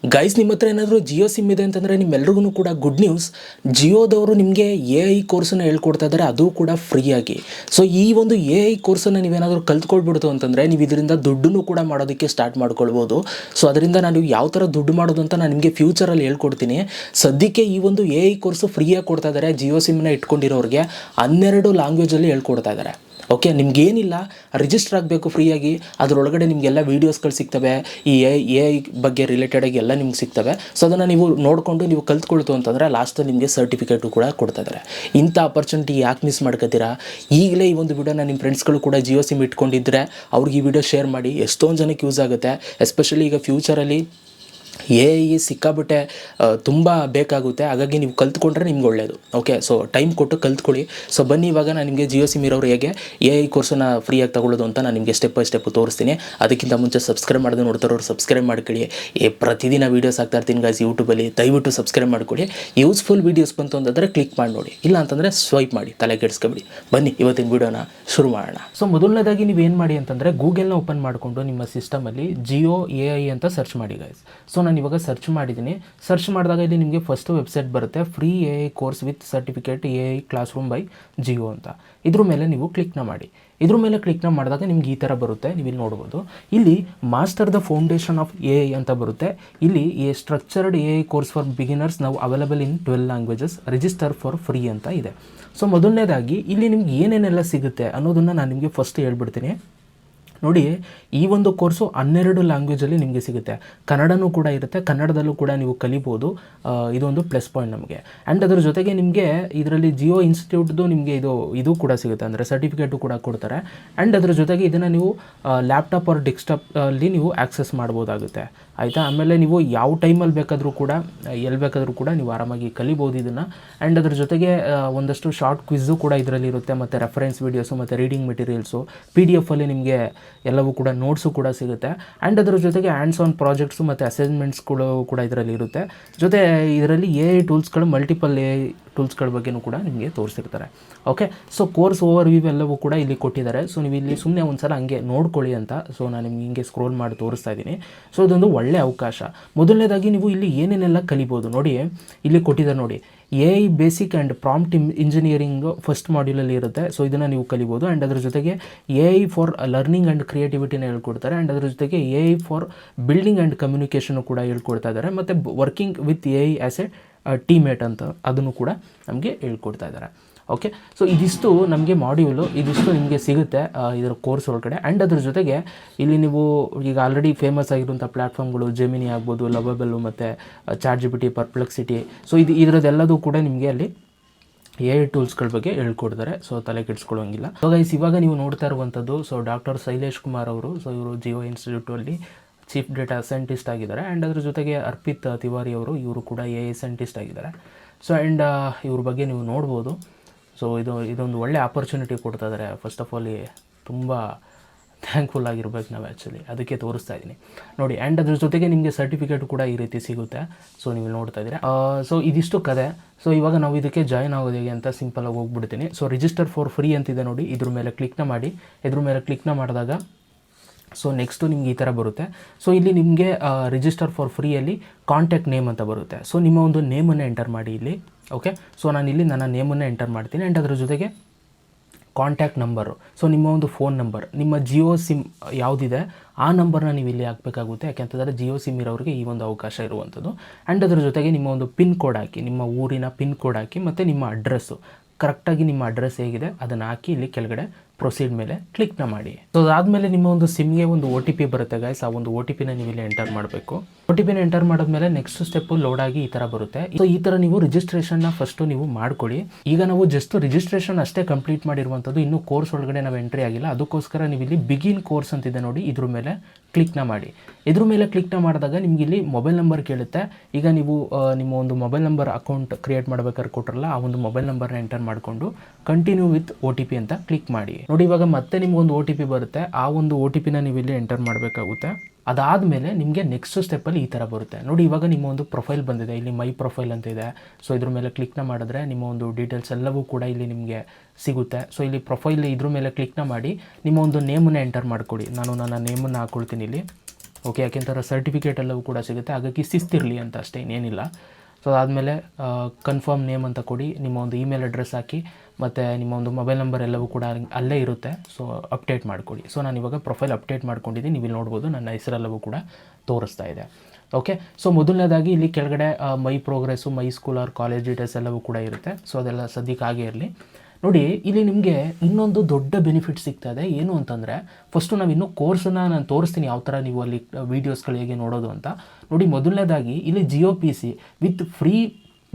Guys, ನಿಮ್ಮ ಹತ್ರ ಏನಾದರೂ ಜಿಯೋ ಸಿಮ್ ಇದೆ ಅಂತಂದರೆ ನಿಮ್ಮೆಲ್ರಿಗೂ ಕೂಡ ಗುಡ್ ನ್ಯೂಸ್. ಜಿಯೋದವರು ನಿಮಗೆ AI ಕೋರ್ಸನ್ನು ಹೇಳ್ಕೊಡ್ತಾ ಇದ್ದಾರೆ, ಅದು ಕೂಡ ಫ್ರೀಯಾಗಿ. ಸೊ ಈ ಒಂದು AI ಕೋರ್ಸನ್ನು ನೀವೇನಾದರೂ ಕಲ್ತ್ಕೊಳ್ಬಿಡ್ತು ಅಂತಂದರೆ ನೀವು ಇದರಿಂದ ದುಡ್ಡನ್ನು ಕೂಡ ಮಾಡೋದಕ್ಕೆ ಸ್ಟಾರ್ಟ್ ಮಾಡ್ಕೊಳ್ಬೋದು. ಸೊ ಅದರಿಂದ ನಾನು ಯಾವ ಥರ ದುಡ್ಡು ಮಾಡೋದು ಅಂತ ನಾನು ನಿಮಗೆ ಫ್ಯೂಚರಲ್ಲಿ ಹೇಳ್ಕೊಡ್ತೀನಿ. ಸದ್ಯಕ್ಕೆ ಈ ಒಂದು AI ಕೋರ್ಸು ಫ್ರೀಯಾಗಿ ಕೊಡ್ತಾ ಇದ್ದಾರೆ. ಜಿಯೋ ಸಿಮ್ನ ಇಟ್ಕೊಂಡಿರೋರಿಗೆ 12 ಲ್ಯಾಂಗ್ವೇಜಲ್ಲಿ ಹೇಳ್ಕೊಡ್ತಾ ಇದ್ದಾರೆ. ಓಕೆ, ನಿಮಗೇನಿಲ್ಲ, ರಿಜಿಸ್ಟರ್ ಆಗಬೇಕು ಫ್ರೀಯಾಗಿ. ಅದರೊಳಗಡೆ ನಿಮಗೆಲ್ಲ ವೀಡಿಯೋಸ್ಗಳು ಸಿಗ್ತವೆ, ಈ AI ಬಗ್ಗೆ ರಿಲೇಟೆಡಾಗಿ ಎಲ್ಲ ನಿಮ್ಗೆ ಸಿಗ್ತವೆ. ಸೊ ಅದನ್ನು ನೀವು ನೋಡಿಕೊಂಡು ನೀವು ಕಲ್ತ್ಕೊಳ್ತು ಅಂತಂದರೆ ಲಾಸ್ಟಲ್ಲಿ ನಿಮಗೆ ಸರ್ಟಿಫಿಕೇಟು ಕೂಡ ಕೊಡ್ತಾ ಇದ್ದಾರೆ. ಇಂಥ ಆಪರ್ಚುನಿಟಿ ಯಾಕೆ ಮಿಸ್ ಮಾಡ್ಕೊತೀರಾ? ಈಗಲೇ ಈ ಒಂದು ವಿಡಿಯೋನ ನಿಮ್ಮ ಫ್ರೆಂಡ್ಸ್ಗಳು ಕೂಡ ಜಿಯೋ ಸಿಮ್ ಇಟ್ಕೊಂಡಿದ್ದರೆ ಅವ್ರಿಗೆ ಈ ವಿಡಿಯೋ ಶೇರ್ ಮಾಡಿ. ಎಷ್ಟೊಂದು ಜನಕ್ಕೆ ಯೂಸ್ ಆಗುತ್ತೆ. ಎಸ್ಪೆಷಲಿ ಈಗ ಫ್ಯೂಚರಲ್ಲಿ AI ಸಿಕ್ಕಾಬಿಟ್ಟೆ ತುಂಬ ಬೇಕಾಗುತ್ತೆ. ಹಾಗಾಗಿ ನೀವು ಕಲ್ತ್ಕೊಂಡ್ರೆ ನಿಮ್ಗೆ ಒಳ್ಳೆಯದು. ಓಕೆ, ಸೊ ಟೈಮ್ ಕೊಟ್ಟು ಕಲ್ತ್ಕೊಳ್ಳಿ. ಸೊ ಬನ್ನಿ, ಇವಾಗ ನಾನು ನಿಮಗೆ ಜಿಯೋ ಸಿಮ್ ಇರೋರು ಹೇಗೆ AI ಕೋರ್ಸನ್ನು ಫ್ರೀಯಾಗಿ ತಗೊಳ್ಳೋದು ಅಂತ ನಾನು ನಿಮಗೆ ಸ್ಟೆಪ್ ಬೈ ಸ್ಟೆಪ್ ತೋರಿಸ್ತೀನಿ. ಅದಕ್ಕಿಂತ ಮುಂಚೆ ಸಬ್ಸ್ಕ್ರೈಬ್ ಮಾಡೋದು ನೋಡ್ತಾರೋರು ಸಬ್ಸ್ಕ್ರೈಬ್ ಮಾಡ್ಕೊಳ್ಳಿ. ಪ್ರತಿದಿನ ವೀಡಿಯೋಸ್ ಹಾಕ್ತಾ ಇರ್ತೀನಿ ಗಾಯ್ಸ್ ಯೂಟ್ಯೂಬಲ್ಲಿ, ದಯವಿಟ್ಟು ಸಬ್ಸ್ಕ್ರೈಬ್ ಮಾಡ್ಕೊಳ್ಳಿ. ಯೂಸ್ಫುಲ್ ವೀಡಿಯೋಸ್ ಬಂತು ಅಂತಂದರೆ ಕ್ಲಿಕ್ ಮಾಡಿ ನೋಡಿ, ಇಲ್ಲ ಅಂತಂದರೆ ಸ್ವೈಪ್ ಮಾಡಿ, ತಲೆ ಕೆಡಿಸ್ಕೊಬಿಡಿ. ಬನ್ನಿ ಇವತ್ತಿನ ವೀಡಿಯೋನ ಶುರು ಮಾಡೋಣ. ಸೊ ಮೊದಲನೇದಾಗಿ ನೀವು ಏನು ಮಾಡಿ ಅಂತಂದರೆ ಗೂಗಲ್ನ ಓಪನ್ ಮಾಡಿಕೊಂಡು ನಿಮ್ಮ ಸಿಸ್ಟಮಲ್ಲಿ ಜಿಯೋ AI ಅಂತ ಸರ್ಚ್ ಮಾಡಿ ಗಾಯ್ಸ್. ಸೊ ನಾನು ಇವಾಗ ಸರ್ಚ್ ಮಾಡಿದ್ದೀನಿ. ಸರ್ಚ್ ಮಾಡಿದಾಗ ಇಲ್ಲಿ ನಿಮಗೆ ಫಸ್ಟ್ ವೆಬ್ಸೈಟ್ ಬರುತ್ತೆ, free AI course with certificate AI class room by Jio ಅಂತ. ಇದ್ರ ಮೇಲೆ ನೀವು ಕ್ಲಿಕ್ನ ಮಾಡಿ. ಇದ್ರ ಮೇಲೆ ಕ್ಲಿಕ್ನ ಮಾಡಿದಾಗ ನಿಮ್ಗೆ ಈ ಥರ ಬರುತ್ತೆ. ನೀವು ಇಲ್ಲಿ ನೋಡ್ಬೋದು, ಇಲ್ಲಿ master the foundation of AI ಅಂತ ಬರುತ್ತೆ. ಇಲ್ಲಿ a structured AI course for beginners ನಾವು available in 12 languages, register for free ಅಂತ ಇದೆ. ಸೊ ಮೊದಲನೇದಾಗಿ ಇಲ್ಲಿ ನಿಮ್ಗೆ ಏನೇನೆಲ್ಲ ಸಿಗುತ್ತೆ ಅನ್ನೋದನ್ನು ನಾನು ನಿಮಗೆ ಫಸ್ಟ್ ಹೇಳ್ಬಿಡ್ತೀನಿ. ನೋಡಿ, ಈ ಒಂದು ಕೋರ್ಸು 12 ಲ್ಯಾಂಗ್ವೇಜಲ್ಲಿ ನಿಮಗೆ ಸಿಗುತ್ತೆ. ಕನ್ನಡನೂ ಕೂಡ ಇರುತ್ತೆ, ಕನ್ನಡದಲ್ಲೂ ಕೂಡ ನೀವು ಕಲಿಬೋದು. ಇದೊಂದು ಪ್ಲಸ್ ಪಾಯಿಂಟ್ ನಮಗೆ. ಆ್ಯಂಡ್ ಅದ್ರ ಜೊತೆಗೆ ನಿಮಗೆ ಇದರಲ್ಲಿ ಜಿಯೋ ಇನ್ಸ್ಟಿಟ್ಯೂಟ್ದು ನಿಮಗೆ ಇದು ಕೂಡ ಸಿಗುತ್ತೆ, ಅಂದರೆ ಸರ್ಟಿಫಿಕೇಟು ಕೂಡ ಕೊಡ್ತಾರೆ. ಆ್ಯಂಡ್ ಅದ್ರ ಜೊತೆಗೆ ಇದನ್ನು ನೀವು ಲ್ಯಾಪ್ಟಾಪ್ ಆರ್ ಡೆಸ್ಕ್ಟಾಪಲ್ಲಿ ನೀವು ಆ್ಯಕ್ಸೆಸ್ ಮಾಡ್ಬೋದಾಗುತ್ತೆ, ಆಯಿತಾ. ಆಮೇಲೆ ನೀವು ಯಾವ ಟೈಮಲ್ಲಿ ಬೇಕಾದರೂ ಕೂಡ, ಎಲ್ಲಿ ಬೇಕಾದರೂ ಕೂಡ ನೀವು ಆರಾಮಾಗಿ ಕಲಿಬೋದು ಇದನ್ನು. ಆ್ಯಂಡ್ ಅದ್ರ ಜೊತೆಗೆ ಒಂದಷ್ಟು ಶಾರ್ಟ್ ಕ್ವಿಝು ಕೂಡ ಇದರಲ್ಲಿ ಇರುತ್ತೆ, ಮತ್ತು ರೆಫರೆನ್ಸ್ ವೀಡಿಯೋಸು ಮತ್ತು ರೀಡಿಂಗ್ ಮೆಟೀರಿಯಲ್ಸು, PDF ಅಲ್ಲಿ ನಿಮಗೆ ಎಲ್ಲವೂ ಕೂಡ ನೋಟ್ಸು ಕೂಡ ಸಿಗುತ್ತೆ. ಆ್ಯಂಡ್ ಅದರ ಜೊತೆಗೆ ಹ್ಯಾಂಡ್ಸ್ ಆನ್ ಪ್ರಾಜೆಕ್ಟ್ಸು ಮತ್ತು ಅಸೈನ್ಮೆಂಟ್ಸ್ಗಳು ಕೂಡ ಇದರಲ್ಲಿ ಇರುತ್ತೆ. ಜೊತೆ ಇದರಲ್ಲಿ AI ಟೂಲ್ಸ್ಗಳು, ಮಲ್ಟಿಪಲ್ AI ಟೂಲ್ಸ್ಗಳ ಬಗ್ಗೆಯೂ ಕೂಡ ನಿಮಗೆ ತೋರಿಸಿರ್ತಾರೆ. Okay, so course overview ಎಲ್ಲವೂ ಕೂಡ ಇಲ್ಲಿ ಕೊಟ್ಟಿದ್ದಾರೆ. ಸೊ ನೀವು ಇಲ್ಲಿ ಸುಮ್ಮನೆ ಒಂದು ಸಲ ಹಂಗೆ ನೋಡ್ಕೊಳ್ಳಿ ಅಂತ. ಸೊ ನಾನು ನಿಮ್ಗೆ ಹಿಂಗೆ ಸ್ಕ್ರೋಲ್ ಮಾಡಿ ತೋರಿಸ್ತಾ ಇದ್ದೀನಿ. ಸೊ ಇದೊಂದು ಒಳ್ಳೆಯ ಅವಕಾಶ. ಮೊದಲನೇದಾಗಿ ನೀವು ಇಲ್ಲಿ ಏನೇನೆಲ್ಲ ಕಲಿಬೋದು ನೋಡಿ, ಇಲ್ಲಿ ಕೊಟ್ಟಿದ್ದಾರೆ ನೋಡಿ. AI basic and prompt engineering first ಮಾಡ್ಯೂಲಲ್ಲಿ ಇರುತ್ತೆ. ಸೊ ಇದನ್ನು ನೀವು ಕಲಿಬೋದು. ಆ್ಯಂಡ್ ಅದ್ರ ಜೊತೆಗೆ AI ಫಾರ್ ಲರ್ನಿಂಗ್ ಆ್ಯಂಡ್ ಕ್ರಿಯೇಟಿವಿಟಿನ ಹೇಳ್ಕೊಡ್ತಾರೆ. ಆ್ಯಂಡ್ ಅದ್ರ ಜೊತೆಗೆ AI for building and communication ಕೂಡ ಹೇಳ್ಕೊಡ್ತಾ ಇದ್ದಾರೆ. ಮತ್ತು working with AI as a teammate ಅಂತ ಅದನ್ನು ಕೂಡ ನಮಗೆ ಹೇಳ್ಕೊಡ್ತಾ ಇದ್ದಾರೆ. ಓಕೆ, ಸೊ ಇದಿಷ್ಟು ನಮಗೆ ಮಾಡ್ಯೂಲು, ಇದಿಷ್ಟು ನಿಮಗೆ ಸಿಗುತ್ತೆ ಇದರ ಕೋರ್ಸ್ ಒಳಗಡೆ. ಆ್ಯಂಡ್ ಅದ್ರ ಜೊತೆಗೆ ಇಲ್ಲಿ ನೀವು ಈಗ ಆಲ್ರೆಡಿ ಫೇಮಸ್ ಆಗಿರುವಂಥ ಪ್ಲ್ಯಾಟ್ಫಾರ್ಮ್ಗಳು ಜೆಮಿನಿ ಆಗ್ಬೋದು, ಲವಬಲ್ಲು ಮತ್ತು ChatGPT, ಪರ್ಪ್ಲೆಕ್ಸಿಟಿ, ಸೊ ಇದರದ್ದೆಲ್ಲದೂ ಕೂಡ ನಿಮಗೆ ಅಲ್ಲಿ AI ಟೂಲ್ಸ್ಗಳ ಬಗ್ಗೆ ಹೇಳ್ಕೊಡ್ತಾರೆ. ಸೊ ತಲೆ ಕೆಡಿಸ್ಕೊಳ್ಳೋಂಗಿಲ್ಲ. ಸೊ ಗೈಸ್, ಇವಾಗ ನೀವು ನೋಡ್ತಾ ಇರುವಂಥದ್ದು ಸೊ ಡಾಕ್ಟರ್ ಶೈಲೇಶ್ ಕುಮಾರ್ ಅವರು. ಸೊ ಇವರು ಜಿಯೋ ಇನ್ಸ್ಟಿಟ್ಯೂಟಲ್ಲಿ ಚೀಫ್ ಡೇಟಾ ಸೈಂಟಿಸ್ಟ್ ಆಗಿದ್ದಾರೆ. ಆ್ಯಂಡ್ ಅದ್ರ ಜೊತೆಗೆ ಅರ್ಪಿತ್ ತಿವಾರಿ ಅವರು, ಇವರು ಕೂಡ AI ಸೈಂಟಿಸ್ಟ್ ಆಗಿದ್ದಾರೆ. ಸೊ ಆ್ಯಂಡ್ ಇವ್ರ ಬಗ್ಗೆ ನೀವು ನೋಡ್ಬೋದು. ಸೊ ಇದೊಂದು ಒಳ್ಳೆ ಆಪರ್ಚುನಿಟಿ ಕೊಡ್ತಾ ಇದ್ದಾರೆ. ಫಸ್ಟ್ ಆಫ್ ಆಲ್ ತುಂಬ ಥ್ಯಾಂಕ್ಫುಲ್ ಆಗಿರ್ಬೇಕು ನಾವು ಆ್ಯಕ್ಚುಲಿ, ಅದಕ್ಕೆ ತೋರಿಸ್ತಾ ಇದ್ದೀನಿ ನೋಡಿ. ಆ್ಯಂಡ್ ಅದ್ರ ಜೊತೆಗೆ ನಿಮಗೆ ಸರ್ಟಿಫಿಕೇಟ್ ಕೂಡ ಈ ರೀತಿ ಸಿಗುತ್ತೆ. ಸೊ ನೀವು ನೋಡ್ತಾ ಇದ್ದೀರಾ. ಸೊ ಇದಿಷ್ಟು ಕದೆ. ಸೊ ಇವಾಗ ನಾವು ಇದಕ್ಕೆ ಜಾಯ್ನ್ ಆಗೋದು ಹೇಗೆ ಅಂತ ಸಿಂಪಲಾಗಿ ಹೋಗ್ಬಿಡ್ತೀನಿ. ಸೊ ರಿಜಿಸ್ಟರ್ ಫಾರ್ ಫ್ರೀ ಅಂತಿದೆ ನೋಡಿ, ಇದ್ರ ಮೇಲೆ ಕ್ಲಿಕ್ನ ಮಾಡಿ. ಇದ್ರ ಮೇಲೆ ಕ್ಲಿಕ್ನ ಮಾಡಿದಾಗ ಸೊ ನೆಕ್ಸ್ಟು ನಿಮ್ಗೆ ಈ ಥರ ಬರುತ್ತೆ. ಸೊ ಇಲ್ಲಿ ನಿಮಗೆ ರಿಜಿಸ್ಟರ್ ಫಾರ್ ಫ್ರೀಯಲ್ಲಿ ಕಾಂಟ್ಯಾಕ್ಟ್ ನೇಮ್ ಅಂತ ಬರುತ್ತೆ. ಸೊ ನಿಮ್ಮ ಒಂದು ನೇಮನ್ನು ಎಂಟರ್ ಮಾಡಿ ಇಲ್ಲಿ. ಓಕೆ, ಸೊ ನಾನು ಇಲ್ಲಿ ನನ್ನ ನೇಮನ್ನು ಎಂಟರ್ ಮಾಡ್ತೀನಿ. ಆ್ಯಂಡ್ ಅದರ ಜೊತೆಗೆ ಕಾಂಟ್ಯಾಕ್ಟ್ ನಂಬರು, ಸೊ ನಿಮ್ಮ ಒಂದು ಫೋನ್ ನಂಬರ್, ನಿಮ್ಮ ಜಿಯೋ ಸಿಮ್ ಯಾವುದಿದೆ ಆ ನಂಬರ್ನ ನೀವು ಇಲ್ಲಿ ಹಾಕಬೇಕಾಗುತ್ತೆ. ಯಾಕೆಂತಂದರೆ ಜಿಯೋ ಸಿಮ್ ಇರೋರಿಗೆ ಈ ಒಂದು ಅವಕಾಶ ಇರುವಂಥದ್ದು. ಆ್ಯಂಡ್ ಅದರ ಜೊತೆಗೆ ನಿಮ್ಮ ಒಂದು ಪಿನ್ ಕೋಡ್ ಹಾಕಿ, ನಿಮ್ಮ ಊರಿನ ಪಿನ್ ಕೋಡ್ ಹಾಕಿ, ಮತ್ತು ನಿಮ್ಮ ಅಡ್ರೆಸ್ಸು ಕರೆಕ್ಟಾಗಿ ನಿಮ್ಮ ಅಡ್ರೆಸ್ ಹೇಗಿದೆ ಅದನ್ನು ಹಾಕಿ ಇಲ್ಲಿ ಕೆಳಗಡೆ ಪ್ರೊಸೀಡ್ ಮೇಲೆ ಕ್ಲಿಕ್ನ ಮಾಡಿ. ಸೊ ಅದಾದಮೇಲೆ ನಿಮ್ಮ ಒಂದು ಸಿಮ್ಗೆ ಒಂದು OTP ಬರುತ್ತೆ ಗೈಸ್. ಆ ಒಂದು OTPನ ನೀವು ಇಲ್ಲಿ ಎಂಟರ್ ಮಾಡಬೇಕು. OTPನ ಎಂಟರ್ ಮಾಡಿದ್ಮೇಲೆ ನೆಕ್ಸ್ಟ್ ಸ್ಟೆಪ್ಪು ಲೋಡ್ ಆಗಿ ಈ ಥರ ಬರುತ್ತೆ. ಸೊ ಈ ಥರ ನೀವು ರಿಜಿಸ್ಟ್ರೇಷನ್ನ ಫಸ್ಟು ನೀವು ಮಾಡ್ಕೊಳ್ಳಿ. ಈಗ ನಾವು ಜಸ್ಟ್ ರಿಜಿಸ್ಟ್ರೇಷನ್ ಅಷ್ಟೇ ಕಂಪ್ಲೀಟ್ ಮಾಡಿರುವಂಥದ್ದು, ಇನ್ನೂ ಕೋರ್ಸ್ ಒಳಗಡೆ ನಾವು ಎಂಟ್ರಿ ಆಗಿಲ್ಲ. ಅದಕ್ಕೋಸ್ಕರ ನೀವು ಇಲ್ಲಿ ಬಿಗಿನ್ ಕೋರ್ಸ್ ಅಂತಿದೆ ನೋಡಿ, ಇದ್ರ ಮೇಲೆ ಕ್ಲಿಕ್ನ ಮಾಡಿ. ಇದ್ರ ಮೇಲೆ ಕ್ಲಿಕ್ನ ಮಾಡಿದಾಗ ನಿಮ್ಗೆ ಇಲ್ಲಿ ಮೊಬೈಲ್ ನಂಬರ್ ಕೇಳುತ್ತೆ. ಈಗ ನೀವು ನಿಮ್ಮ ಒಂದು ಮೊಬೈಲ್ ನಂಬರ್ ಅಕೌಂಟ್ ಕ್ರಿಯೇಟ್ ಮಾಡ್ಬೇಕಾದ್ರೆ ಕೊಟ್ಟರಲ್ಲ, ಆ ಒಂದು ಮೊಬೈಲ್ ನಂಬರ್ನ ಎಂಟರ್ ಮಾಡಿಕೊಂಡು ಕಂಟಿನ್ಯೂ ವಿತ್ OTP ಅಂತ ಕ್ಲಿಕ್ ಮಾಡಿ ನೋಡಿ. ಇವಾಗ ಮತ್ತೆ ನಿಮ್ಗೊಂದು OTP ಬರುತ್ತೆ. ಆ ಒಂದು OTPನ ನೀವು ಇಲ್ಲಿ ಎಂಟರ್ ಮಾಡಬೇಕಾಗುತ್ತೆ. ಅದಾದಮೇಲೆ ನಿಮಗೆ ನೆಕ್ಸ್ಟ್ ಸ್ಟೆಪ್ಪಲ್ಲಿ ಈ ಥರ ಬರುತ್ತೆ ನೋಡಿ. ಇವಾಗ ನಿಮ್ಮ ಒಂದು ಪ್ರೊಫೈಲ್ ಬಂದಿದೆ, ಇಲ್ಲಿ ಮೈ ಪ್ರೊಫೈಲ್ ಅಂತ ಇದೆ. ಸೊ ಇದ್ರ ಮೇಲೆ ಕ್ಲಿಕ್ನ ಮಾಡಿದ್ರೆ ನಿಮ್ಮ ಒಂದು ಡೀಟೇಲ್ಸ್ ಎಲ್ಲವೂ ಕೂಡ ಇಲ್ಲಿ ನಿಮಗೆ ಸಿಗುತ್ತೆ. ಸೊ ಇಲ್ಲಿ ಪ್ರೊಫೈಲ್ ಇದ್ರ ಮೇಲೆ ಕ್ಲಿಕ್ನ ಮಾಡಿ ನಿಮ್ಮ ಒಂದು ನೇಮನ್ನು ಎಂಟರ್ ಮಾಡ್ಕೊಳ್ಳಿ. ನಾನು ನನ್ನ ನೇಮನ್ನು ಹಾಕ್ಕೊಳ್ತೀನಿ ಇಲ್ಲಿ. ಓಕೆ, ಯಾಕೆಂತಾರೆ ಸರ್ಟಿಫಿಕೇಟ್ ಎಲ್ಲವೂ ಕೂಡ ಸಿಗುತ್ತೆ, ಹಾಗಾಗಿ ಶಿಸ್ತಿರಲಿ ಅಂತ ಅಷ್ಟೇ, ಇನ್ನೇನಿಲ್ಲ. ಸೊ ಅದಾದಮೇಲೆ ಕನ್ಫರ್ಮ್ ನೇಮ್ ಅಂತ ಕೊಡಿ, ನಿಮ್ಮ ಒಂದು ಇಮೇಲ್ ಅಡ್ರೆಸ್ ಹಾಕಿ, ಮತ್ತು ನಿಮ್ಮ ಒಂದು ಮೊಬೈಲ್ ನಂಬರ್ ಎಲ್ಲವೂ ಕೂಡ ಅಲ್ಲೇ ಇರುತ್ತೆ. ಸೊ ಅಪ್ಡೇಟ್ ಮಾಡಿಕೊಡಿ. ಸೊ ನಾನು ಇವಾಗ ಪ್ರೊಫೈಲ್ ಅಪ್ಡೇಟ್ ಮಾಡ್ಕೊಂಡಿದ್ದೀನಿ, ನೀವು ಇಲ್ಲಿ ನೋಡ್ಬೋದು ನನ್ನ ಹೆಸರೆಲ್ಲವೂ ಕೂಡ ತೋರಿಸ್ತಾ ಇದೆ. ಓಕೆ, ಸೊ ಮೊದಲನೇದಾಗಿ ಇಲ್ಲಿ ಕೆಳಗಡೆ my progress, my school or college details ಎಲ್ಲವೂ ಕೂಡ ಇರುತ್ತೆ. ಸೊ ಅದೆಲ್ಲ ಸದ್ಯಕ್ಕೆ ಹಾಗೆ ಇರಲಿ. ನೋಡಿ, ಇಲ್ಲಿ ನಿಮಗೆ ಇನ್ನೊಂದು ದೊಡ್ಡ ಬೆನಿಫಿಟ್ ಸಿಗ್ತಾ ಇದೆ. ಏನು ಅಂತಂದರೆ, ಫಸ್ಟು ನಾವು ಇನ್ನೂ ಕೋರ್ಸನ್ನು ನಾನು ತೋರಿಸ್ತೀನಿ ಯಾವ ಥರ ನೀವು ಅಲ್ಲಿ ವೀಡಿಯೋಸ್ಗಳು ಹೇಗೆ ನೋಡೋದು ಅಂತ. ನೋಡಿ, ಮೊದಲನೇದಾಗಿ ಇಲ್ಲಿ Jio P C with free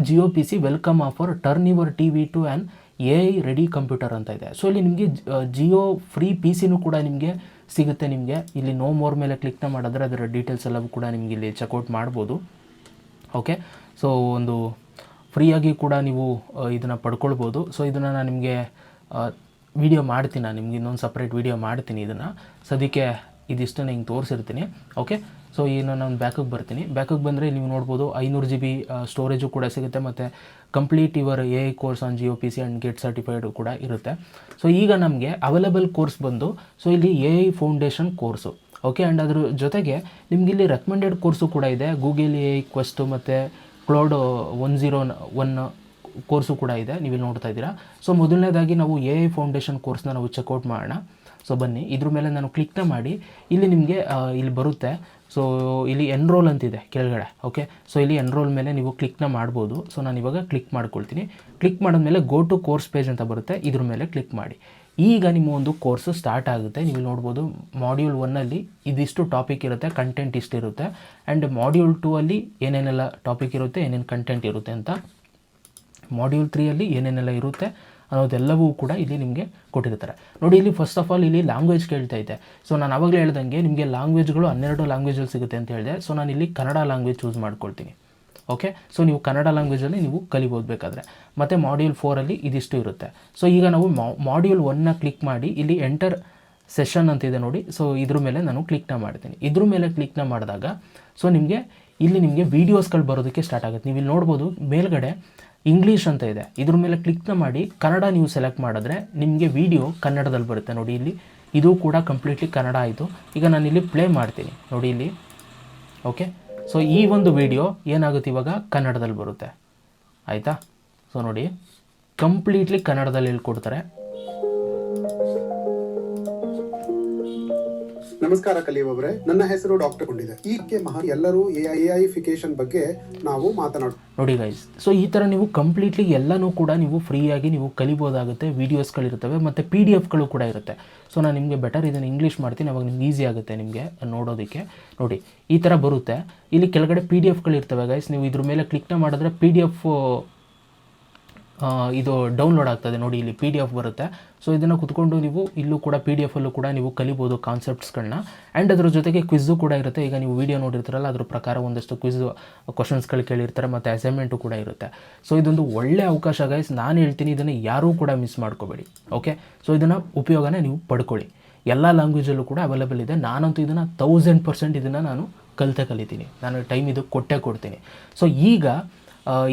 Jio P C welcome offer turn your T V to an AI ready computer ಅಂತ ಇದೆ. ಸೊ ಇಲ್ಲಿ ನಿಮಗೆ ಜಿಯೋ ಫ್ರೀ ಪಿ ಸಿನೂ ಕೂಡ ನಿಮಗೆ ಸಿಗುತ್ತೆ. ನಿಮಗೆ ಇಲ್ಲಿ ನೋ ಮೋರ್ ಮೇಲೆ ಕ್ಲಿಕ್ನ ಮಾಡಿದ್ರೆ ಅದರ ಡೀಟೇಲ್ಸ್ ಎಲ್ಲವೂ ಕೂಡ ನಿಮಗೆ ಇಲ್ಲಿ ಚೆಕ್ಔಟ್ ಮಾಡ್ಬೋದು. ಓಕೆ, ಸೊ ಒಂದು ಫ್ರೀಯಾಗಿ ಕೂಡ ನೀವು ಇದನ್ನು ಪಡ್ಕೊಳ್ಬೋದು. ಸೊ ಇದನ್ನು ನಾನು ನಿಮಗೆ ವಿಡಿಯೋ ಮಾಡ್ತೀನಿ, ನಾನು ನಿಮ್ಗೆ ಇನ್ನೊಂದು ಸಪ್ರೇಟ್ ವಿಡಿಯೋ ಮಾಡ್ತೀನಿ. ಇದನ್ನು ಸದ್ಯಕ್ಕೆ ಇದಿಷ್ಟನ್ನು ಹಿಂಗೆ ತೋರಿಸಿರ್ತೀನಿ. ಓಕೆ, ಸೊ ಏನು ನಾನು ಬ್ಯಾಕಿಗೆ ಬರ್ತೀನಿ. ಬ್ಯಾಕಿಗೆ ಬಂದರೆ ನೀವು ನೋಡ್ಬೋದು 500 GB ಸ್ಟೋರೇಜು ಕೂಡ ಸಿಗುತ್ತೆ, ಮತ್ತು complete your AI course on Jio P C and get certified ಕೂಡ ಇರುತ್ತೆ. ಸೊ ಈಗ ನಮಗೆ ಅವೈಲೇಬಲ್ ಕೋರ್ಸ್ ಬಂದು, ಸೊ ಇಲ್ಲಿ AI foundation course. Okay, and ಅದ್ರ ಜೊತೆಗೆ ನಿಮ್ಗೆ ಇಲ್ಲಿ ರೆಕಮೆಂಡೆಡ್ ಕೋರ್ಸು ಕೂಡ ಇದೆ. ಗೂಗಲ್ AI ಕ್ವೆಸ್ಟು ಮತ್ತು ಕ್ಲೌಡ್ 101 ಕೋರ್ಸು ಕೂಡ ಇದೆ, ನೀವು ಇಲ್ಲಿ ನೋಡ್ತಾ ಇದ್ದೀರಾ. ಸೊ ಮೊದಲನೇದಾಗಿ ನಾವು AI ಫೌಂಡೇಶನ್ ಕೋರ್ಸ್ನ ನಾವು ಚೆಕ್ಔಟ್ ಮಾಡೋಣ. ಸೊ ಬನ್ನಿ, ಇದ್ರ ಮೇಲೆ ನಾನು ಕ್ಲಿಕ್ನ ಮಾಡಿ ಇಲ್ಲಿ ನಿಮಗೆ ಇಲ್ಲಿ ಬರುತ್ತೆ. ಸೊ ಇಲ್ಲಿ ಎನ್ರೋಲ್ ಅಂತಿದೆ ಕೆಳಗಡೆ. ಓಕೆ, ಸೊ ಇಲ್ಲಿ ಎನ್ರೋಲ್ ಮೇಲೆ ನೀವು ಕ್ಲಿಕ್ನ ಮಾಡ್ಬೋದು. ಸೊ ನಾನು ಇವಾಗ ಕ್ಲಿಕ್ ಮಾಡ್ಕೊಳ್ತೀನಿ. ಕ್ಲಿಕ್ ಮಾಡಿದ್ಮೇಲೆ ಗೋ ಟು ಕೋರ್ಸ್ ಪೇಜ್ ಅಂತ ಬರುತ್ತೆ, ಇದ್ರ ಮೇಲೆ ಕ್ಲಿಕ್ ಮಾಡಿ. ಈಗ ನಿಮ್ಮ ಒಂದು ಕೋರ್ಸು ಸ್ಟಾರ್ಟ್ ಆಗುತ್ತೆ. ನೀವು ನೋಡ್ಬೋದು ಮಾಡ್ಯೂಲ್ 1ಅಲ್ಲಿ ಇದಿಷ್ಟು ಟಾಪಿಕ್ ಇರುತ್ತೆ, ಕಂಟೆಂಟ್ ಇಷ್ಟು ಇರುತ್ತೆ. ಆ್ಯಂಡ್ ಮಾಡ್ಯೂಲ್ 2 ಅಲ್ಲಿ ಏನೇನೆಲ್ಲ ಟಾಪಿಕ್ ಇರುತ್ತೆ, ಏನೇನು ಕಂಟೆಂಟ್ ಇರುತ್ತೆ ಅಂತ, ಮಾಡ್ಯೂಲ್ 3ಅಲ್ಲಿ ಏನೇನೆಲ್ಲ ಇರುತ್ತೆ ಅನ್ನೋದೆಲ್ಲವೂ ಕೂಡ ಇಲ್ಲಿ ನಿಮಗೆ ಕೊಟ್ಟಿರ್ತಾರೆ. ನೋಡಿ, ಇಲ್ಲಿ ಫಸ್ಟ್ ಆಫ್ ಆಲ್ ಇಲ್ಲಿ ಲ್ಯಾಂಗ್ವೇಜ್ ಕೇಳ್ತಾ ಇದೆ. ಸೊ ನಾನು ಆವಾಗಲೇ ಹೇಳ್ದಂಗೆ ನಿಮಗೆ ಲ್ಯಾಂಗ್ವೇಜ್ಗಳು 12 ಲ್ಯಾಂಗ್ವೇಜಲ್ಲಿ ಸಿಗುತ್ತೆ ಅಂತ ಹೇಳಿದೆ. ಸೊ ನಾನು ಇಲ್ಲಿ ಕನ್ನಡ ಲ್ಯಾಂಗ್ವೇಜ್ ಚೂಸ್ ಮಾಡ್ಕೊಳ್ತೀನಿ. ಓಕೆ, ಸೊ ನೀವು ಕನ್ನಡ ಲ್ಯಾಂಗ್ವೇಜಲ್ಲಿ ನೀವು ಕಲಿಬೋದು ಬೇಕಾದರೆ. ಮತ್ತು ಮಾಡ್ಯೂಲ್ 4ಅಲ್ಲಿ ಇದಿಷ್ಟು ಇರುತ್ತೆ. ಸೊ ಈಗ ನಾವು ಮಾಡ್ಯೂಲ್ 1ನ ಕ್ಲಿಕ್ ಮಾಡಿ ಇಲ್ಲಿ ಎಂಟರ್ ಸೆಷನ್ ಅಂತಿದೆ ನೋಡಿ. ಸೊ ಇದ್ರ ಮೇಲೆ ನಾನು ಕ್ಲಿಕ್ನ ಮಾಡ್ತೀನಿ. ಇದ್ರ ಮೇಲೆ ಕ್ಲಿಕ್ನ ಮಾಡಿದಾಗ ಸೊ ನಿಮಗೆ ಇಲ್ಲಿ ನಿಮಗೆ ವೀಡಿಯೋಸ್ಗಳು ಬರೋದಕ್ಕೆ ಸ್ಟಾರ್ಟ್ ಆಗುತ್ತೆ. ನೀವು ಇಲ್ಲಿ ನೋಡ್ಬೋದು ಮೇಲ್ಗಡೆ ಇಂಗ್ಲೀಷ್ ಅಂತ ಇದೆ, ಇದ್ರ ಮೇಲೆ ಕ್ಲಿಕ್ನ ಮಾಡಿ ಕನ್ನಡ ನೀವು ಸೆಲೆಕ್ಟ್ ಮಾಡಿದ್ರೆ ನಿಮಗೆ ವಿಡಿಯೋ ಕನ್ನಡದಲ್ಲಿ ಬರುತ್ತೆ. ನೋಡಿ, ಇಲ್ಲಿ ಇದು ಕೂಡ ಕಂಪ್ಲೀಟ್ಲಿ ಕನ್ನಡ ಆಯಿತು. ಈಗ ನಾನು ಇಲ್ಲಿ ಪ್ಲೇ ಮಾಡ್ತೀನಿ. ನೋಡಿ ಇಲ್ಲಿ. ಓಕೆ, ಸೊ ಈ ಒಂದು ವಿಡಿಯೋ ಏನಾಗುತ್ತೆ ಇವಾಗ ಕನ್ನಡದಲ್ಲಿ ಬರುತ್ತೆ. ಆಯಿತಾ? ಸೊ ನೋಡಿ, ಕಂಪ್ಲೀಟ್ಲಿ ಕನ್ನಡದಲ್ಲಿ ಹೇಳ್ಕೊಡ್ತಾರೆ. ನಮಸ್ಕಾರ ಕಲಿಯುವವರೇ, ನನ್ನ ಹೆಸರು ಡಾಕ್ಟರ್ ಕೊಂಡಿದೆ. ಈಕೆ ಎಲ್ಲರೂ ಎಐಫಿಕೇಶನ್ ಬಗ್ಗೆ ನಾವು ಮಾತನಾಡೋಣ. ನೋಡಿ ಗೈಸ್, ಸೊ ಈ ಥರ ನೀವು ಕಂಪ್ಲೀಟ್ಲಿ ಎಲ್ಲನೂ ಕೂಡ ನೀವು ಫ್ರೀಯಾಗಿ ನೀವು ಕಲಿಬೋದಾಗುತ್ತೆ. ವೀಡಿಯೋಸ್ಗಳಿರ್ತವೆ ಮತ್ತು PDF ಕೂಡ ಇರುತ್ತೆ. ಸೊ ನಾನು ನಿಮಗೆ ಬೆಟರ್ ಇದನ್ನು ಇಂಗ್ಲೀಷ್ ಮಾಡ್ತೀನಿ, ಅವಾಗ ನಿಮ್ಗೆ ಈಸಿ ಆಗುತ್ತೆ ನಿಮಗೆ ನೋಡೋದಕ್ಕೆ. ನೋಡಿ, ಈ ಥರ ಬರುತ್ತೆ. ಇಲ್ಲಿ ಕೆಳಗಡೆ PDF ಗೈಸ್. ನೀವು ಇದ್ರ ಮೇಲೆ ಕ್ಲಿಕ್ನ ಮಾಡಿದ್ರೆ PDF ಇದು ಡೌನ್ಲೋಡ್ ಆಗ್ತದೆ. ನೋಡಿ, ಇಲ್ಲಿ PDF ಬರುತ್ತೆ. ಸೊ ಇದನ್ನು ಕುತ್ಕೊಂಡು ನೀವು ಇಲ್ಲೂ ಕೂಡ PDF ಕೂಡ ನೀವು ಕಲಿಬೋದು ಕಾನ್ಸೆಪ್ಟ್ಸ್ಗಳನ್ನ. ಆ್ಯಂಡ್ ಅದ್ರ ಜೊತೆಗೆ ಕ್ವಿಝು ಕೂಡ ಇರುತ್ತೆ. ಈಗ ನೀವು ವೀಡಿಯೋ ನೋಡಿರ್ತಾರಲ್ಲ, ಅದ್ರ ಪ್ರಕಾರ ಒಂದಷ್ಟು ಕ್ವಶನ್ಸ್ಗಳು ಕೇಳಿರ್ತಾರೆ, ಮತ್ತು ಅಸೈನ್ಮೆಂಟು ಕೂಡ ಇರುತ್ತೆ. ಸೊ ಇದೊಂದು ಒಳ್ಳೆಯ ಅವಕಾಶ ಗೈಸ್, ನಾನು ಹೇಳ್ತೀನಿ, ಇದನ್ನು ಯಾರೂ ಕೂಡ ಮಿಸ್ ಮಾಡ್ಕೋಬೇಡಿ. ಓಕೆ, ಸೊ ಇದನ್ನು ಉಪಯೋಗನ ನೀವು ಪಡ್ಕೊಳ್ಳಿ. ಎಲ್ಲ ಲ್ಯಾಂಗ್ವೇಜಲ್ಲೂ ಕೂಡ ಅವೈಲೇಬಲ್ ಇದೆ. ನಾನಂತೂ ಇದನ್ನು 1000% ಇದನ್ನು ನಾನು ಕಲಿತೀನಿ. ನಾನು ಟೈಮ್ ಇದು ಕೊಡ್ತೀನಿ. ಸೊ ಈಗ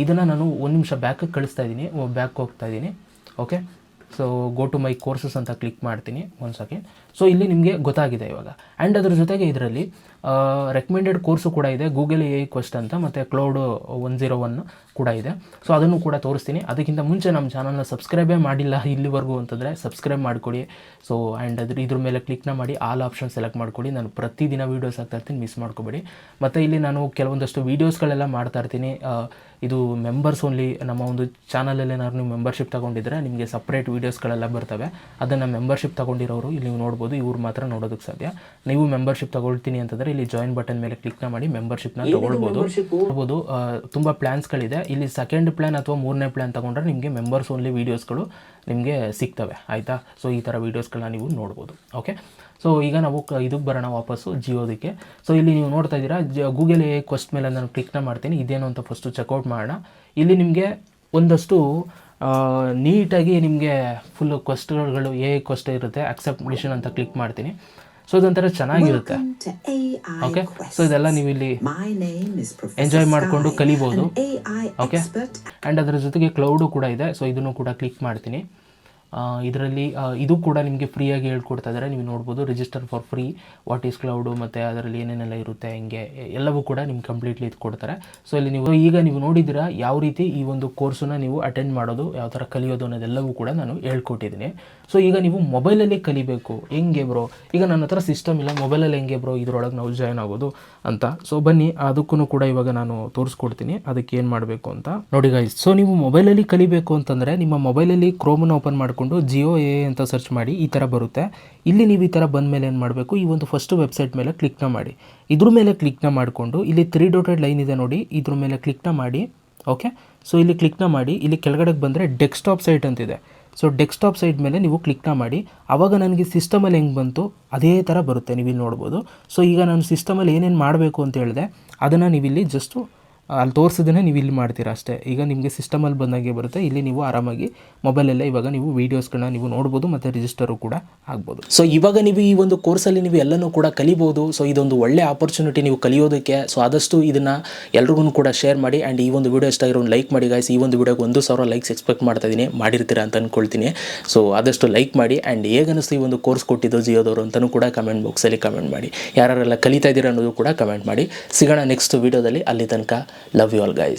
ಇದನ್ನು ನಾನು 1 ನಿಮಿಷ ಬ್ಯಾಕಿಗೆ ಕಳಿಸ್ತಾ ಇದ್ದೀನಿ, ಬ್ಯಾಕ್ ಹೋಗ್ತಾ ಇದ್ದೀನಿ. Okay, so go to my courses ಅಂತ ಕ್ಲಿಕ್ ಮಾಡ್ತೀನಿ. 1 ಸೆಕೆಂಡ್. ಸೊ ಇಲ್ಲಿ ನಿಮಗೆ ಗೊತ್ತಾಗಿದೆ ಇವಾಗ. ಆ್ಯಂಡ್ ಅದ್ರ ಜೊತೆಗೆ ಇದರಲ್ಲಿ ರೆಕಮೆಂಡೆಡ್ ಕೋರ್ಸು ಕೂಡ ಇದೆ, ಗೂಗಲ್ AI ಕ್ವೆಸ್ಟ್ ಅಂತ, ಮತ್ತು ಕ್ಲೌಡ್ 101 ಕೂಡ ಇದೆ. ಸೊ ಅದನ್ನು ಕೂಡ ತೋರಿಸ್ತೀನಿ. ಅದಕ್ಕಿಂತ ಮುಂಚೆ ನಮ್ಮ ಚಾನಲ್ನ ಸಬ್ಸ್ಕ್ರೈಬೇ ಮಾಡಿಲ್ಲ ಇಲ್ಲಿವರೆಗೂ ಅಂತಂದರೆ ಸಬ್ಸ್ಕ್ರೈಬ್ ಮಾಡಿಕೊಡಿ. ಸೊ ಆ್ಯಂಡ್ ಇದ್ರ ಮೇಲೆ ಕ್ಲಿಕ್ನ ಮಾಡಿ ಆಲ್ ಆಪ್ಷನ್ ಸೆಲೆಕ್ಟ್ ಮಾಡ್ಕೊಳ್ಳಿ. ನಾನು ಪ್ರತಿದಿನ ವೀಡಿಯೋಸ್ ಹಾಕ್ತಾಯಿರ್ತೀನಿ, ಮಿಸ್ ಮಾಡ್ಕೋಬೇಡಿ. ಮತ್ತು ಇಲ್ಲಿ ನಾನು ಕೆಲವೊಂದಷ್ಟು ವೀಡಿಯೋಸ್ಗಳೆಲ್ಲ ಮಾಡ್ತಾಯಿರ್ತೀನಿ. ಇದು ಮೆಂಬರ್ಸ್ ಓನ್ಲಿ. ನಮ್ಮ ಒಂದು ಚಾನಲಲ್ಲಿ ಏನಾದ್ರು ನೀವು ಮೆಂಬರ್ಶಿಪ್ ತೊಗೊಂಡಿದ್ರೆ ನಿಮಗೆ ಸಪ್ರೇಟ್ ವೀಡಿಯೋಸ್ಗಳೆಲ್ಲ ಬರ್ತವೆ. ಅದನ್ನು ಮೆಂಬರ್ಶಿಪ್ ತೊಗೊಂಡಿರೋರು ಇಲ್ಲಿ ನೀವು ನೋಡ್ಬೋದು, ಇವ್ರು ಮಾತ್ರ ನೋಡೋದಕ್ಕೆ ಸಾಧ್ಯ. ನೀವು ಮೆಂಬರ್ಶಿಪ್ ತೊಗೊಳ್ತೀನಿ ಅಂತಂದರೆ ಇಲ್ಲಿ ಜಾಯಿನ್ ಬಟನ್ ಮೇಲೆ ಕ್ಲಿಕ್ನ ಮಾಡಿ ಮೆಂಬರ್ಶಿಪ್ನ ತೊಗೊಳ್ಬೋದು. ತುಂಬ ಪ್ಲ್ಯಾನ್ಸ್ಗಳಿದೆ. ಇಲ್ಲಿ ಸೆಕೆಂಡ್ ಪ್ಲ್ಯಾನ್ ಅಥವಾ 3ನೇ ಪ್ಲ್ಯಾನ್ ತೊಗೊಂಡ್ರೆ ನಿಮಗೆ ಮೆಂಬರ್ಸ್ ಓನ್ಲಿ ವೀಡಿಯೋಸ್ಗಳು ನಿಮಗೆ ಸಿಗ್ತವೆ. ಆಯಿತಾ? ಸೊ ಈ ಥರ ವೀಡಿಯೋಸ್ಗಳನ್ನ ನೀವು ನೋಡ್ಬೋದು. ಓಕೆ, ಸೊ ಈಗ ನಾವು ಇದಕ್ಕೆ ಬರೋಣ ವಾಪಸ್ಸು ಜಿಯೋದಕ್ಕೆ. ಸೊ ಇಲ್ಲಿ ನೀವು ನೋಡ್ತಾ ಇದ್ದೀರಾ ಗೂಗಲ್ AI ಕ್ವೆಸ್ಟ್ ಮೇಲೆ ನಾನು ಕ್ಲಿಕ್ನ ಮಾಡ್ತೀನಿ. ಇದೇನು ಅಂತ ಫಸ್ಟು ಚೆಕ್ಔಟ್ ಮಾಡೋಣ. ಇಲ್ಲಿ ನಿಮಗೆ ಒಂದಷ್ಟು ನೀಟಾಗಿ ನಿಮಗೆ ಫುಲ್ ಕ್ವೆಸ್ಟ್ಗಳು AI ಕ್ವೆಸ್ಟ್ ಇರುತ್ತೆ. ಅಕ್ಸೆಪ್ಟೇಷನ್ ಅಂತ ಕ್ಲಿಕ್ ಮಾಡ್ತೀನಿ. ಸೊ ಇದೊಂಥರ ಚೆನ್ನಾಗಿರುತ್ತೆ. ಓಕೆ, ಸೊ ಇದೆಲ್ಲ ನೀವು ಇಲ್ಲಿ ಎಂಜಾಯ್ ಮಾಡಿಕೊಂಡು ಕಲಿಬೋದು. ಓಕೆ, ಆ್ಯಂಡ್ ಅದರ ಜೊತೆಗೆ ಕ್ಲೌಡು ಕೂಡ ಇದೆ. ಸೊ ಇದನ್ನು ಕೂಡ ಕ್ಲಿಕ್ ಮಾಡ್ತೀನಿ. ಇದರಲ್ಲಿ ಇದು ಕೂಡ ನಿಮಗೆ ಫ್ರೀಯಾಗಿ ಹೇಳ್ಕೊಡ್ತಾ ಇದ್ದಾರೆ. ನೀವು ನೋಡ್ಬೋದು register for free, what is cloud, ಮತ್ತು ಅದರಲ್ಲಿ ಏನೇನೆಲ್ಲ ಇರುತ್ತೆ ಹಿಂಗೆ ಎಲ್ಲವೂ ಕೂಡ ನಿಮ್ಗೆ ಕಂಪ್ಲೀಟ್ಲಿ ಇದು ಕೊಡ್ತಾರೆ. ಸೊ ಇಲ್ಲಿ ನೀವು ಈಗ ನೀವು ನೋಡಿದ್ದೀರಾ ಯಾವ ರೀತಿ ಈ ಒಂದು ಕೋರ್ಸನ್ನು ನೀವು ಅಟೆಂಡ್ ಮಾಡೋದು, ಯಾವ ಥರ ಕಲಿಯೋದು ಅನ್ನೋದೆಲ್ಲವೂ ಕೂಡ ನಾನು ಹೇಳ್ಕೊಟ್ಟಿದ್ದೀನಿ. ಸೊ ಈಗ ನೀವು ಮೊಬೈಲಲ್ಲಿ ಕಲಿಬೇಕು ಹೆಂಗೆ ಬ್ರೋ, ಈಗ ನನ್ನ ಹತ್ರ ಸಿಸ್ಟಮ್ ಇಲ್ಲ, ಮೊಬೈಲಲ್ಲಿ ಹೆಂಗೆ ಬ್ರೋ ಇದರೊಳಗೆ ನಾವು ಜಾಯ್ನ್ ಆಗೋದು ಅಂತ. ಸೊ ಬನ್ನಿ ಅದಕ್ಕೂ ಕೂಡ ಇವಾಗ ನಾನು ತೋರಿಸ್ಕೊಡ್ತೀನಿ ಅದಕ್ಕೆ ಏನು ಮಾಡಬೇಕು ಅಂತ. ನೋಡಿ ಗೈಸ್, ಸೊ ನೀವು ಮೊಬೈಲಲ್ಲಿ ಕಲಿಬೇಕು ಅಂತಂದರೆ ನಿಮ್ಮ ಮೊಬೈಲಲ್ಲಿ ಕ್ರೋಮನ್ನು ಓಪನ್ ಮಾಡಿಕೊಂಡು ಜಿಯೋ ಎ ಅಂತ ಸರ್ಚ್ ಮಾಡಿ, ಈ ಥರ ಬರುತ್ತೆ. ಇಲ್ಲಿ ನೀವು ಈ ಥರ ಬಂದ ಮೇಲೆ ಏನು ಮಾಡಬೇಕು, ಈ ಒಂದು ಫಸ್ಟ್ ವೆಬ್ಸೈಟ್ ಮೇಲೆ ಕ್ಲಿಕ್ನ ಮಾಡಿ. ಇದ್ರ ಮೇಲೆ ಕ್ಲಿಕ್ನ ಮಾಡಿಕೊಂಡು ಇಲ್ಲಿ 3 ಡಾಟೆಡ್ ಲೈನ್ ಇದೆ ನೋಡಿ, ಇದ್ರ ಮೇಲೆ ಕ್ಲಿಕ್ನ ಮಾಡಿ. ಓಕೆ, ಸೊ ಇಲ್ಲಿ ಕ್ಲಿಕ್ನ ಮಾಡಿ, ಇಲ್ಲಿ ಕೆಳಗಡೆಗೆ ಬಂದರೆ ಡೆಸ್ಕ್ಟಾಪ್ ಸೈಟ್ ಅಂತಿದೆ. ಸೊ ಡೆಸ್ಕ್ಟಾಪ್ ಸೈಟ್ ಮೇಲೆ ನೀವು ಕ್ಲಿಕ್ನ ಮಾಡಿ. ಆವಾಗ ನನಗೆ ಸಿಸ್ಟಮಲ್ಲಿ ಹೆಂಗೆ ಬಂತು ಅದೇ ಥರ ಬರುತ್ತೆ, ನೀವು ಇಲ್ಲಿ ನೋಡ್ಬೋದು. ಸೊ ಈಗ ನಾನು ಸಿಸ್ಟಮಲ್ಲಿ ಏನೇನು ಮಾಡಬೇಕು ಅಂತ ಹೇಳಿದೆ ಅದನ್ನು ನೀವಿಲ್ಲಿ ಜಸ್ಟು ಅಲ್ಲಿ ತೋರಿಸಿದ್ರೆ ನೀವು ಇಲ್ಲಿ ಮಾಡ್ತೀರಾ ಅಷ್ಟೇ. ಈಗ ನಿಮಗೆ ಸಿಸ್ಟಮಲ್ಲಿ ಬಂದಾಗೆ ಬರುತ್ತೆ. ಇಲ್ಲಿ ನೀವು ಆರಾಮಾಗಿ ಮೊಬೈಲಲ್ಲೇ ಇವಾಗ ನೀವು ವೀಡಿಯೋಸ್ಗಳನ್ನ ನೀವು ನೋಡ್ಬೋದು ಮತ್ತು ರಿಜಿಸ್ಟರು ಕೂಡ ಆಗ್ಬೋದು. ಸೊ ಇವಾಗ ನೀವು ಈ ಒಂದು ಕೋರ್ಸಲ್ಲಿ ನೀವು ಎಲ್ಲನೂ ಕೂಡ ಕಲಿಬೋದು. ಸೊ ಇದೊಂದು ಒಳ್ಳೆ ಆಪರ್ಚುನಿಟಿ ನೀವು ಕಲಿಯೋದಕ್ಕೆ. ಸೊ ಆದಷ್ಟು ಇದನ್ನು ಎಲ್ರಿಗೂ ಕೂಡ ಶೇರ್ ಮಾಡಿ. ಆ್ಯಂಡ್ ಈ ಒಂದು ವೀಡಿಯೋ ಇಷ್ಟ ಆಗಿರೋ ಲೈಕ್ ಮಾಡಿ ಗಾಯ್ಸ್. ಈ ಒಂದು ವೀಡಿಯೋಗೆ 1,000 ಲೈಕ್ಸ್ ಎಕ್ಸ್ಪೆಕ್ಟ್ ಮಾಡ್ತಾ ಇದ್ದೀನಿ, ಮಾಡಿರ್ತೀರಾ ಅಂತ ಅಂದ್ಕೊಳ್ತೀನಿ. ಸೊ ಆದಷ್ಟು ಲೈಕ್ ಮಾಡಿ. ಆ್ಯಂಡ್ ಹೇಗನ್ನಿಸ್ತು ಈ ಒಂದು ಕೋರ್ಸ್ ಕೊಟ್ಟಿದ್ದು ಜಿಯೋದವರು ಅಂತಲೂ ಕೂಡ ಕಮೆಂಟ್ ಬಾಕ್ಸಲ್ಲಿ ಕಮೆಂಟ್ ಮಾಡಿ. ಯಾರೆಲ್ಲ ಕಲಿತಾ ಇದ್ದೀರಾ ಅನ್ನೋದು ಕೂಡ ಕಮೆಂಟ್ ಮಾಡಿ. ಸಿಗೋಣ ನೆಕ್ಸ್ಟ್ ವೀಡಿಯೋದಲ್ಲಿ. ಅಲ್ಲಿ ತನಕ ಲವ್ ಯು ಆಲ್ ಗೈಸ್.